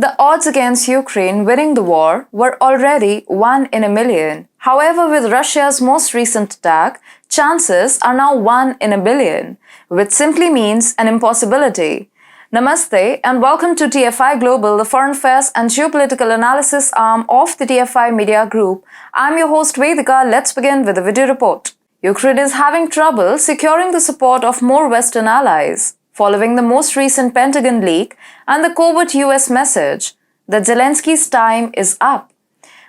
The odds against Ukraine winning the war were already 1 in a million. However, with Russia's most recent attack, chances are now 1 in a billion, which simply means an impossibility. Namaste and welcome to TFI Global, the foreign affairs and geopolitical analysis arm of the TFI Media Group. I'm your host Vedika. Let's begin with the video report. Ukraine is having trouble securing the support of more Western allies, following the most recent Pentagon leak and the covert US message that Zelensky's time is up.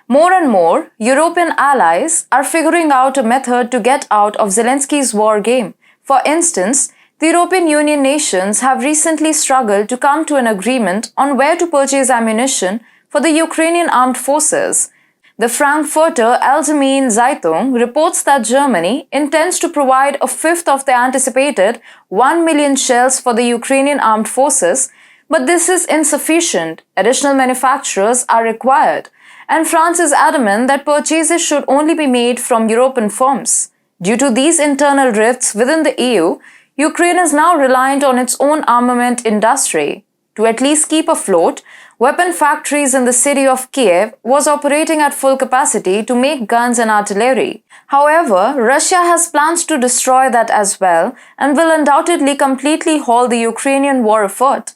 More and more European allies are figuring out a method to get out of Zelensky's war game. For instance, the European Union nations have recently struggled to come to an agreement on where to purchase ammunition for the Ukrainian armed forces. The Frankfurter Allgemeine Zeitung reports that Germany intends to provide a fifth of the anticipated 1 million shells for the Ukrainian armed forces, but this is insufficient. Additional manufacturers are required, and France is adamant that purchases should only be made from European firms. Due to these internal rifts within the EU, Ukraine is now reliant on its own armament industry. To at least keep afloat, weapon factories in the city of Kiev was operating at full capacity to make guns and artillery. However, Russia has plans to destroy that as well and will undoubtedly completely halt the Ukrainian war effort.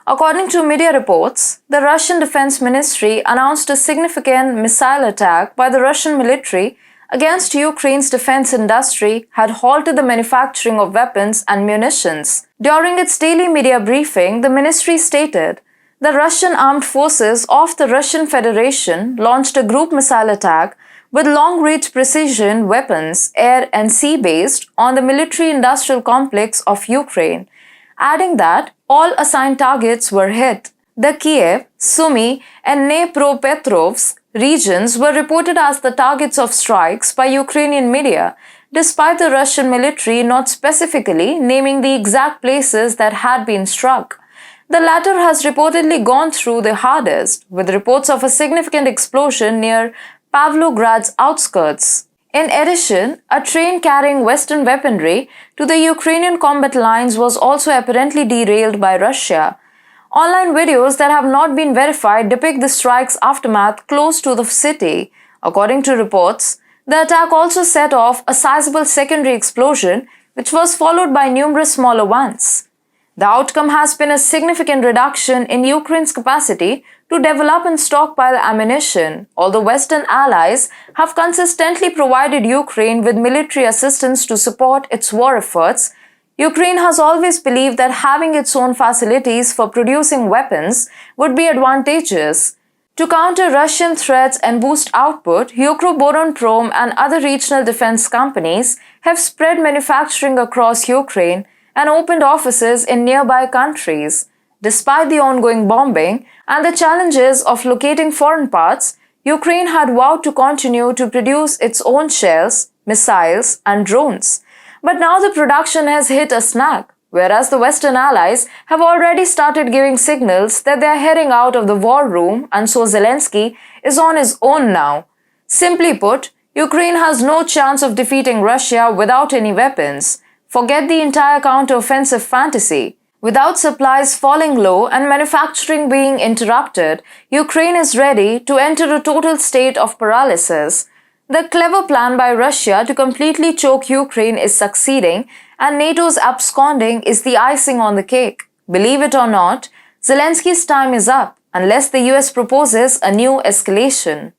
According to media reports, the Russian Defense Ministry announced a significant missile attack by the Russian military against Ukraine's defense industry had halted the manufacturing of weapons and munitions. During its daily media briefing, the ministry stated the Russian armed forces of the Russian Federation launched a group missile attack with long-range precision weapons, air and sea-based, on the military-industrial complex of Ukraine, adding that all assigned targets were hit. The Kiev, Sumy and Dnipropetrovsk regions were reported as the targets of strikes by Ukrainian media, despite the Russian military not specifically naming the exact places that had been struck. The latter has reportedly gone through the hardest, with reports of a significant explosion near Pavlograd's outskirts. In addition, a train carrying Western weaponry to the Ukrainian combat lines was also apparently derailed by Russia. Online videos that have not been verified depict the strike's aftermath close to the city. According to reports, the attack also set off a sizable secondary explosion, which was followed by numerous smaller ones. The outcome has been a significant reduction in Ukraine's capacity to develop and stockpile ammunition. Although Western allies have consistently provided Ukraine with military assistance to support its war efforts, Ukraine has always believed that having its own facilities for producing weapons would be advantageous. To counter Russian threats and boost output, Ukroboronprom and other regional defense companies have spread manufacturing across Ukraine and opened offices in nearby countries. Despite the ongoing bombing and the challenges of locating foreign parts, Ukraine had vowed to continue to produce its own shells, missiles, and drones. But now the production has hit a snag, whereas the Western allies have already started giving signals that they are heading out of the war room, and so Zelensky is on his own now. Simply put, Ukraine has no chance of defeating Russia without any weapons. Forget the entire counter-offensive fantasy. Without supplies falling low and manufacturing being interrupted, Ukraine is ready to enter a total state of paralysis. The clever plan by Russia to completely choke Ukraine is succeeding, and NATO's absconding is the icing on the cake. Believe it or not, Zelensky's time is up unless the US proposes a new escalation.